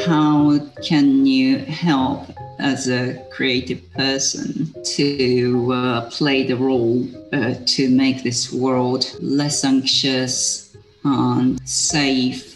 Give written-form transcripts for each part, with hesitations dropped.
how can you help as a creative person to play the role to make this world less anxious and safe?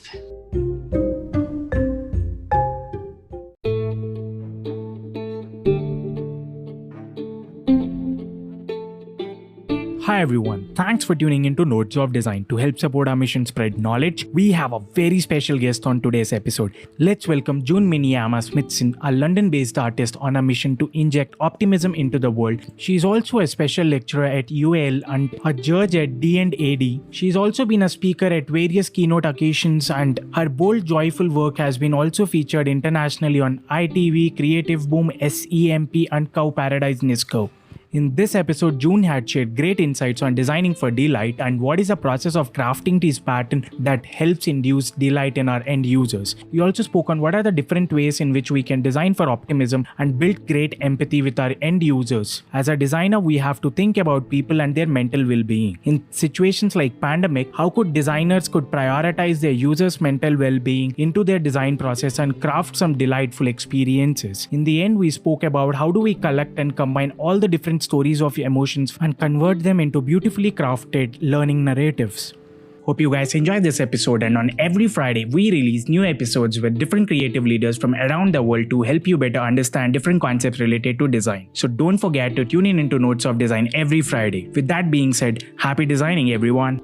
Hi everyone, thanks for tuning into Notes of Design. To help support our mission spread knowledge, we have a very special guest on today's episode. Let's welcome June Mineyama-Smithson, a London-based artist on a mission to inject optimism into the world. She is also a special lecturer at UAL and a judge at D&AD. She's also been a speaker at various keynote occasions, and her bold, joyful work has been also featured internationally on ITV, Creative Boom, SEMP and Cow Paradise Nisco. In this episode, June had shared great insights on designing for delight and what is the process of crafting this pattern that helps induce delight in our end users. We also spoke on what are the different ways in which we can design for optimism and build great empathy with our end users. As a designer, we have to think about people and their mental well-being. In situations like pandemic, how could designers prioritize their users' mental well-being into their design process and craft some delightful experiences. In the end, we spoke about how do we collect and combine all the different stories of emotions and convert them into beautifully crafted learning narratives. Hope you guys enjoyed this episode, and on every Friday we release new episodes with different creative leaders from around the world to help you better understand different concepts related to design. So don't forget to tune in into Notes of Design every Friday. With that being said, happy designing everyone.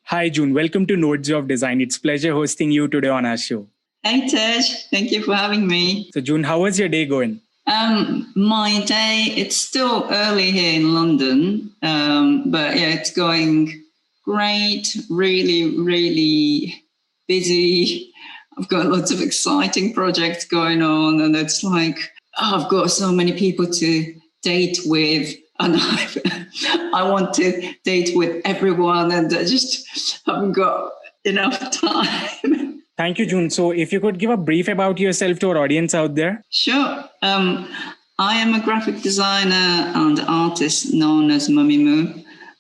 Hi June, welcome to Notes of Design. It's a pleasure hosting you today on our show. Hey Tej, thank you for having me. So June, how was your day going? My day, it's still early here in London, but yeah, it's going great, really, really busy. I've got lots of exciting projects going on, and it's like, I've got so many people to date with, and I want to date with everyone, and I just haven't got enough time. Thank you, June. So if you could give a brief about yourself to our audience out there. Sure. I am a graphic designer and artist known as Mummy Moo,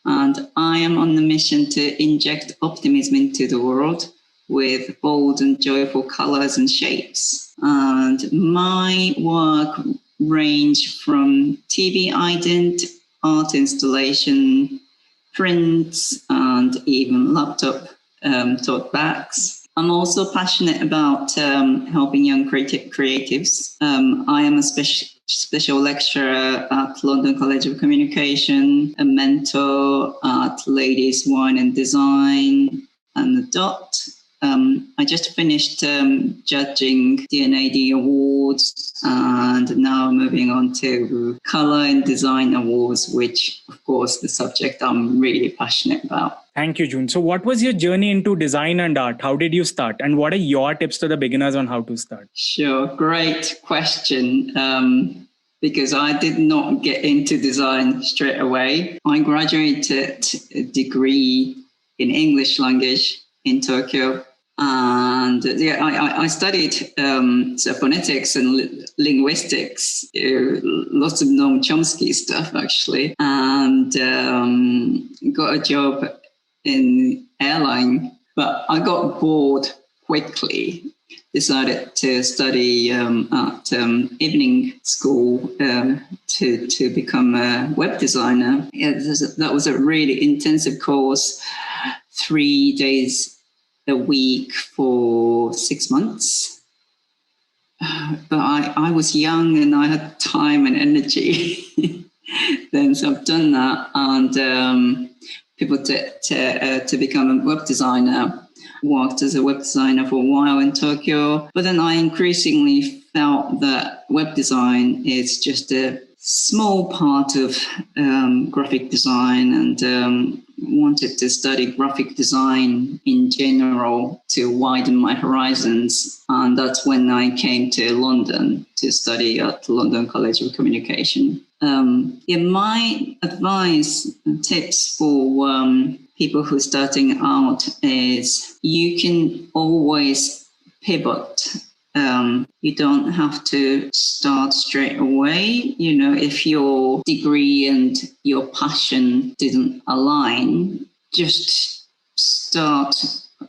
and I am on the mission to inject optimism into the world with bold and joyful colors and shapes. And my work range from TV ident, art installation, prints, and even laptop tote bags. I'm also passionate about helping young creatives. I am a special lecturer at London College of Communication, a mentor at Ladies Wine and Design and The Dot. I just finished judging D&AD Awards, and now moving on to Color and Design Awards, which, of course, the subject I'm really passionate about. Thank you, June. So what was your journey into design and art? How did you start? And what are your tips to the beginners on how to start? Sure. Great question. Because I did not get into design straight away. I graduated a degree in English language in Tokyo. And yeah, I studied phonetics and linguistics, lots of Noam Chomsky stuff, actually, and got a job in airline. But I got bored quickly, decided to study at evening school to become a web designer. Yeah, that was a really intensive course, 3 days a week for 6 months. But I was young and I had time and energy then, so I've done that, and people to become a web designer. Worked as a web designer for a while in Tokyo, but then I increasingly felt that web design is just a small part of graphic design, and wanted to study graphic design in general to widen my horizons. And that's when I came to London to study at London College of Communication. My advice and tips for people who are starting out is you can always pivot You don't have to start straight away. If your degree and your passion didn't align, just start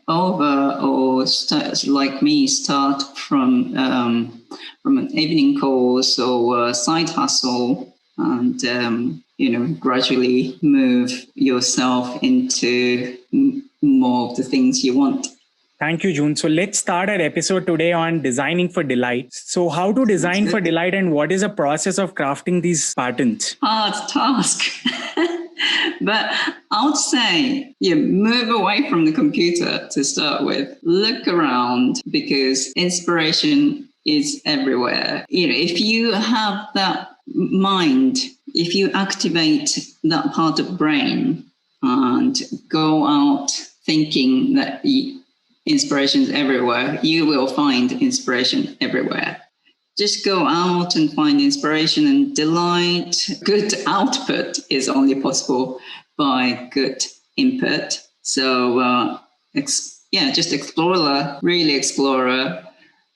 over, or start like me, start from an evening course or a side hustle, and gradually move yourself into more of the things you want. Thank you, June. So let's start our episode today on designing for delight. So how to design for delight, and what is the process of crafting these patterns? Hard task. But I would say, move away from the computer to start with. Look around, because inspiration is everywhere. If you have that mind, if you activate that part of brain and go out thinking that inspiration is everywhere, you will find inspiration everywhere. Just go out and find inspiration and delight. Good output is only possible by good input. So, just explore, really explore.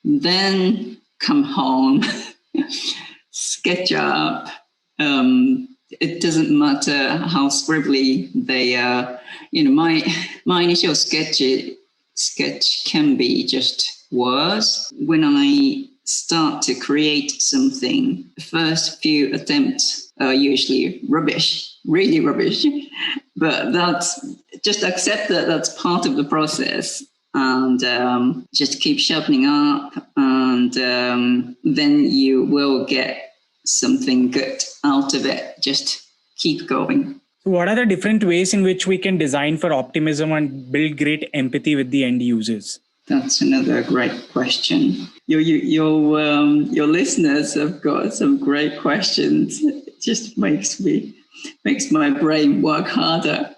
Then come home, sketch up. It doesn't matter how scribbly they are. My initial sketch can be just words. When I start to create something, the first few attempts are usually rubbish, really rubbish. But just accept that that's part of the process, and just keep sharpening up, and then you will get something good out of it. Just keep going. What are the different ways in which we can design for optimism and build great empathy with the end users? That's another great question. Your listeners have got some great questions. It just makes my brain work harder.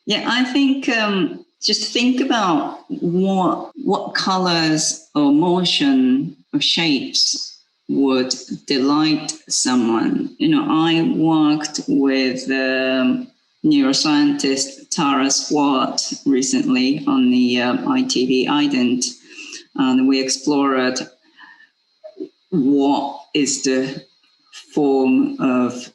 I think just think about what colors or motion or shapes would delight someone. I worked with neuroscientist Tara Swart recently on the ITV Ident, and we explored what is the form of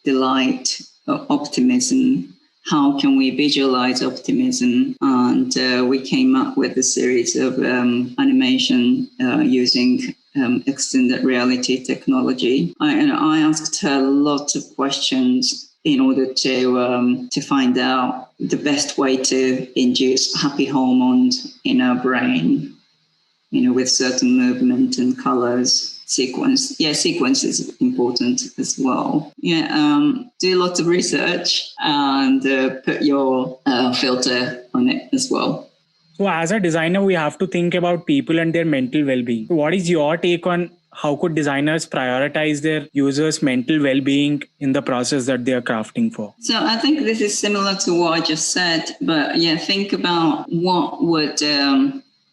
delight or optimism. How can we visualize optimism? And we came up with a series of animation using extended reality technology. I asked her lots of questions in order to find out the best way to induce happy hormones in our brain, with certain movement and colors. Sequence is important as well. Do lots of research and put your filter on it as well. So as a designer, we have to think about people and their mental well-being. What is your take on how could designers prioritize their users' mental well-being in the process that they are crafting for? So I think this is similar to what I just said, but think about what would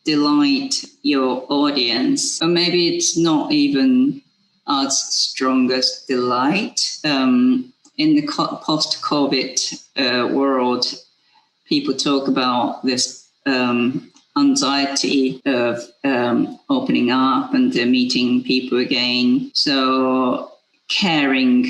delight your audience. Or maybe it's not even as strong as delight. In the post-COVID world, people talk about this anxiety of opening up and meeting people again. So caring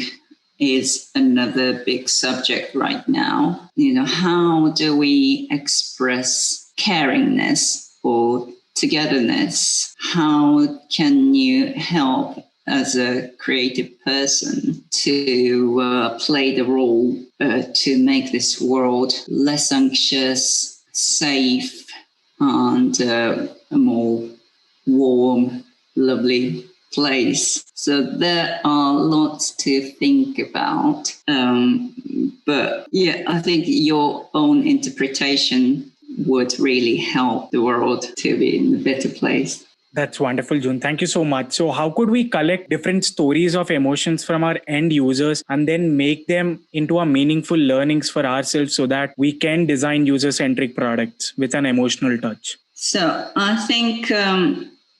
is another big subject right now. How do we express caringness or togetherness? How can you help as a creative person to play the role to make this world less anxious, safe, and a more warm, lovely place? So there are lots to think about. But I think your own interpretation would really help the world to be in a better place. That's wonderful, June. Thank you so much. So how could we collect different stories of emotions from our end users and then make them into a meaningful learnings for ourselves so that we can design user-centric products with an emotional touch? So I think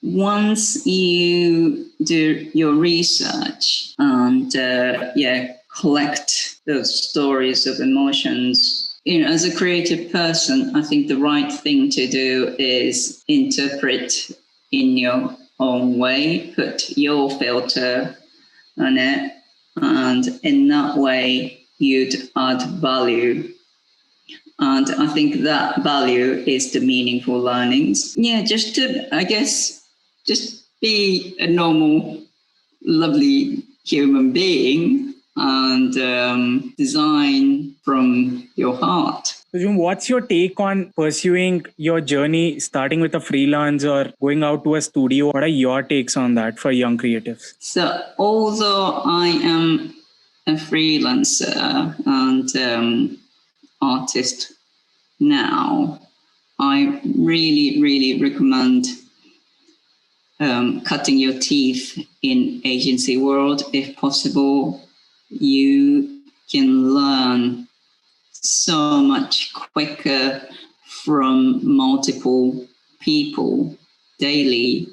once you do your research and collect those stories of emotions, as a creative person, I think the right thing to do is interpret in your own way, put your filter on it, and in that way you'd add value. And I think that value is the meaningful learnings. Yeah, just to, I guess, just be a normal, lovely human being and design from your heart. So, June, what's your take on pursuing your journey, starting with a freelance or going out to a studio? What are your takes on that for young creatives? So, although I am a freelancer and artist now, I really, really recommend cutting your teeth in agency world if possible. You can learn so much quicker from multiple people daily.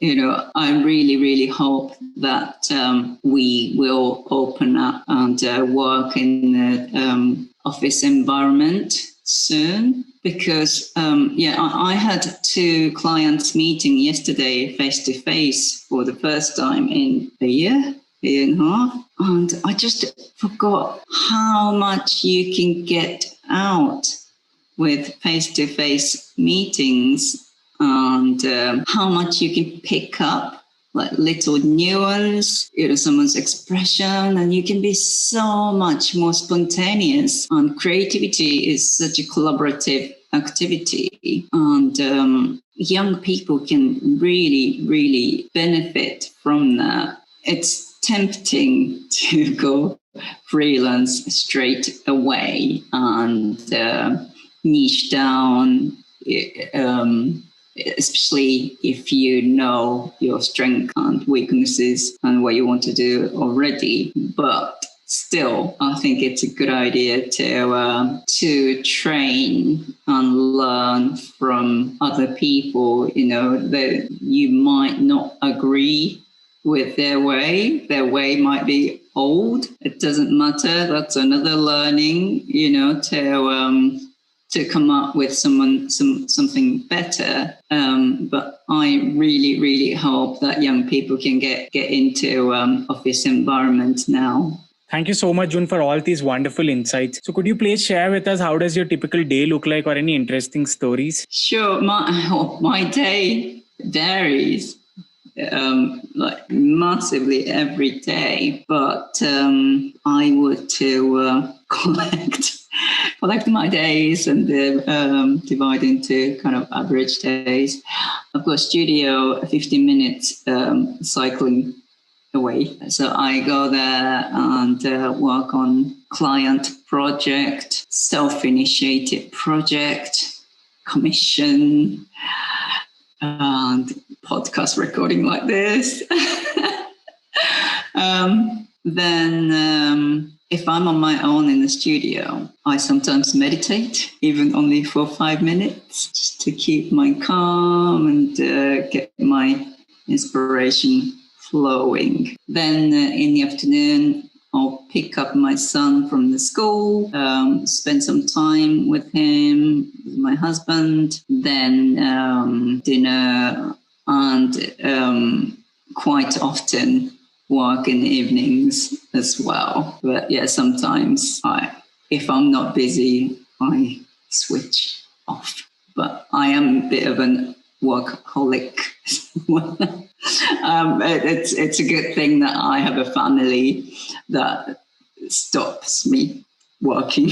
I really, really hope that we will open up and work in the office environment soon, because I had 2 clients meeting yesterday face to face for the first time in a year and a half, and I just forgot how much you can get out with face to face meetings, and how much you can pick up, like little nuance, someone's expression, and you can be so much more spontaneous. And creativity is such a collaborative activity, and young people can really, really benefit from that. It's tempting to go freelance straight away and niche down, especially if you know your strengths and weaknesses and what you want to do already. But still, I think it's a good idea to train and learn from other people. That you might not agree with their way. Their way might be old. It doesn't matter. That's another learning. To come up with something better. But I really, really hope that young people can get into office environment now. Thank you so much, June, for all these wonderful insights. So could you please share with us, how does your typical day look like, or any interesting stories? Sure. My day varies like massively every day, but I would to collect my days and divide into kind of average days. I've got a studio 15 minutes cycling away. So I go there and work on client project, self-initiated project, commission, and podcast recording like this. Then if I'm on my own in the studio, I sometimes meditate, even only for 5 minutes, just to keep my calm and get my inspiration flowing. Then in the afternoon, I'll pick up my son from the school, spend some time with him, with my husband, then dinner, and quite often work in the evenings as well. But yeah, sometimes if I'm not busy, I switch off. But I am a bit of a workaholic. It's a good thing that I have a family that stops me working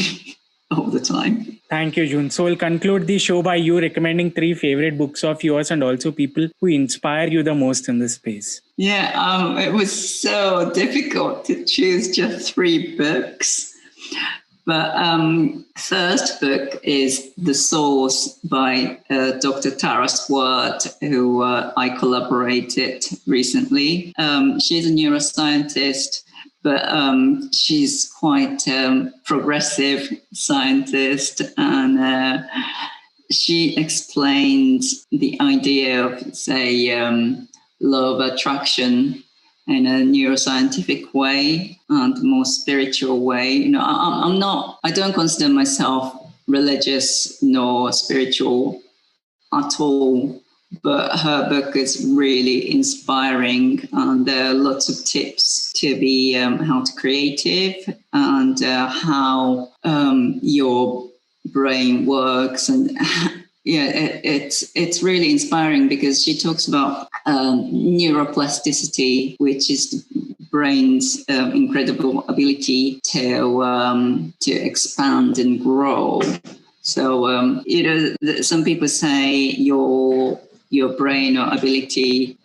all the time. Thank you, June. So we'll conclude the show by you recommending 3 favorite books of yours and also people who inspire you the most in this space. Yeah, it was so difficult to choose just 3 books. But first book is The Source by Dr. Tara Swart, who I collaborated recently. She's a neuroscientist, but she's quite progressive scientist, and she explained the idea of, say, law of attraction in a neuroscientific way and more spiritual way. I don't consider myself religious nor spiritual at all. but her book is really inspiring, and there are lots of tips to be how to creative and how your brain works. And it's really inspiring because she talks about neuroplasticity, which is the brain's incredible ability to expand and grow. So some people say your brain or ability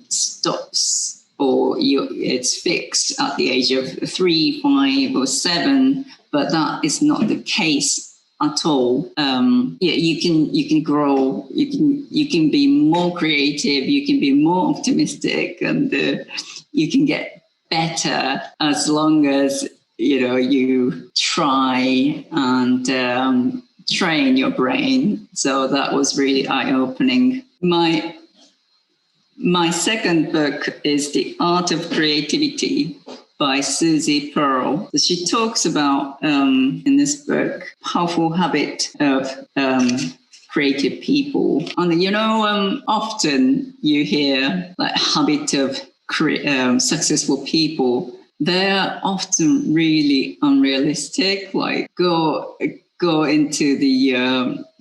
stops, or it's fixed at the age of 3, 5, or 7, but that is not the case at all. You can grow, you can be more creative, you can be more optimistic, and you can get better as long as you try and train your brain. So that was really eye-opening. My second book is The Art of Creativity by Susie Pearl. She talks about, in this book, powerful habit of creative people. And, often you hear like habit of successful people. They're often really unrealistic, like go into the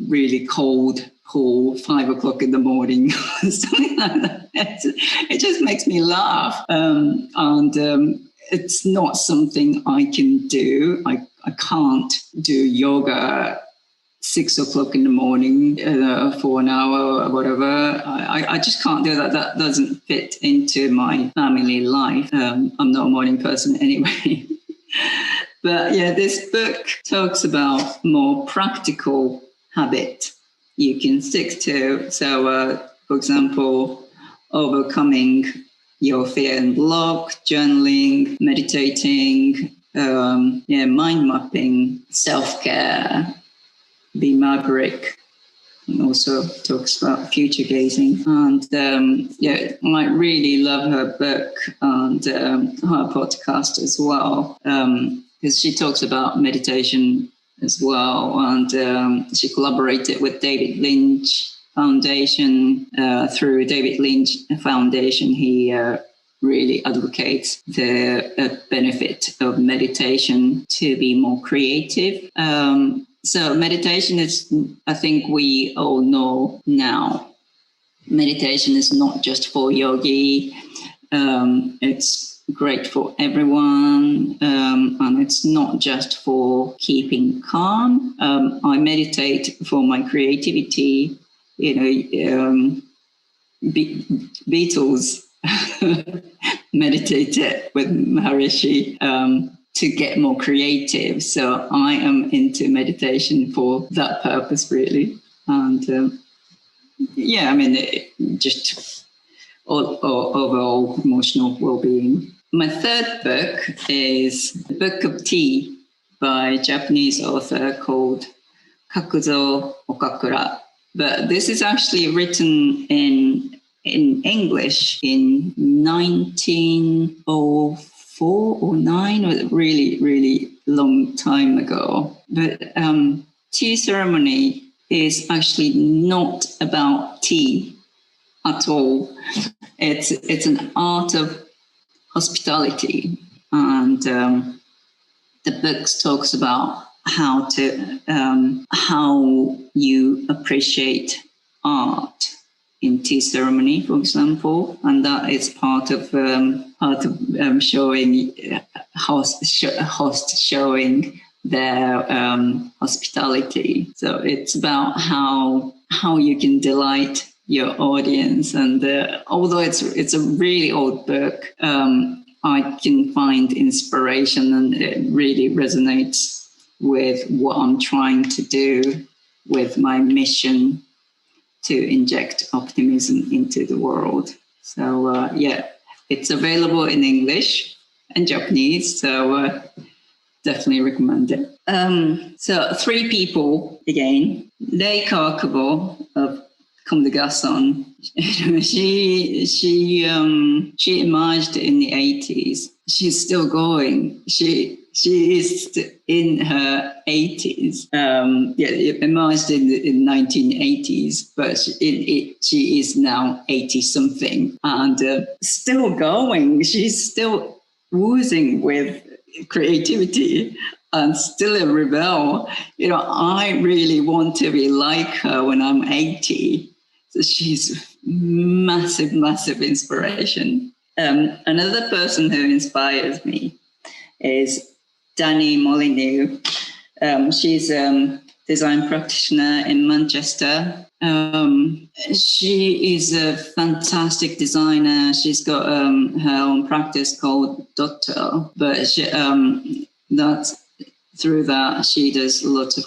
really cold pool 5 o'clock in the morning, something like that. It just makes me laugh. It's not something I can do. I can't do yoga 6 o'clock in the morning for an hour or whatever. I just can't do that. That doesn't fit into my family life. I'm not a morning person anyway. But yeah, this book talks about more practical habit you can stick to. So, for example, overcoming your fear and block, journaling, meditating, mind mapping, self-care, be maverick, and also talks about future gazing. And I really love her book and her podcast as well, because she talks about meditation as well. And she collaborated with David Lynch Foundation. Through David Lynch Foundation, he really advocates the benefit of meditation to be more creative. So meditation is, I think we all know now, meditation is not just for yogi. It's great for everyone. And it's not just for keeping calm. I meditate for my creativity. Beatles meditated with Maharishi to get more creative. So I am into meditation for that purpose, really. And just overall emotional well-being. My third book is The Book of Tea by Japanese author called Kakuzo Okakura. But this is actually written in English in 1904 or 9, or really, really long time ago. But tea ceremony is actually not about tea at all. It's an art of hospitality, and the book talks about how you appreciate art in tea ceremony, for example, and that is part of showing host showing their hospitality. So it's about how you can delight your audience. And although it's a really old book, I can find inspiration, and it really resonates with what I'm trying to do with my mission to inject optimism into the world. So it's available in English and Japanese, so definitely recommend it. So 3 people again: Rei Kawakubo of comme des garçons. She emerged in the 80s. She's still going. She is in her 80s. Emerged in the 1980s, but she is now 80 something and still going. She's still oozing with creativity and still a rebel. I really want to be like her when I'm 80. So she's massive, massive inspiration. Another person who inspires me is Dani Molyneux. She's a design practitioner in Manchester. She is a fantastic designer. She's got her own practice called Dotto, but through that she does a lot of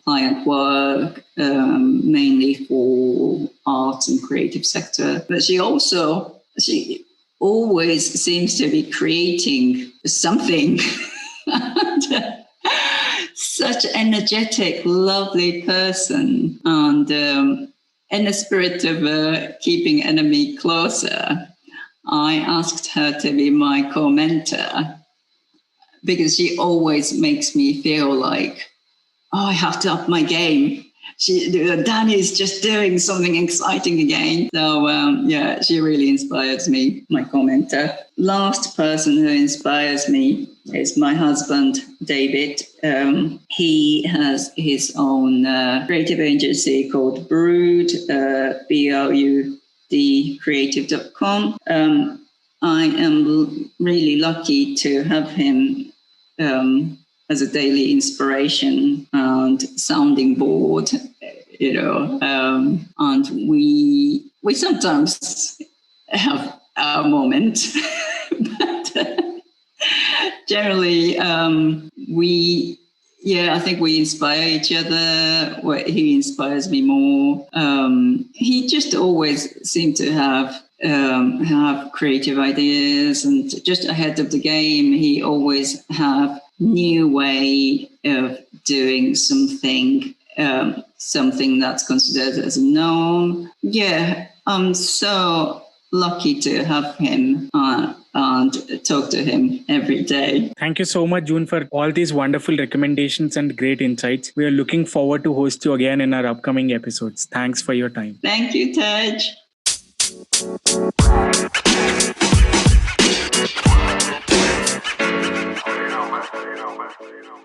client work, mainly for art and creative sector. But she always seems to be creating something. Such energetic, lovely person. And in the spirit of keeping enemy closer, I asked her to be my co-mentor because she always makes me feel like, I have to up my game. Dani's just doing something exciting again. So, she really inspires me, my commenter. Last person who inspires me is my husband, David. He has his own creative agency called Brood, BRUD creative.com. I am really lucky to have him as a daily inspiration and sounding board, and we sometimes have our moment, but generally I think we inspire each other. He inspires me more. He just always seemed to have creative ideas and just ahead of the game. He always have new way of doing something that's considered as a norm. I'm so lucky to have him and talk to him every day. Thank you so much, June, for all these wonderful recommendations and great insights. We are looking forward to host you again in our upcoming episodes. Thanks for your time. Thank you, Taj. You know, man.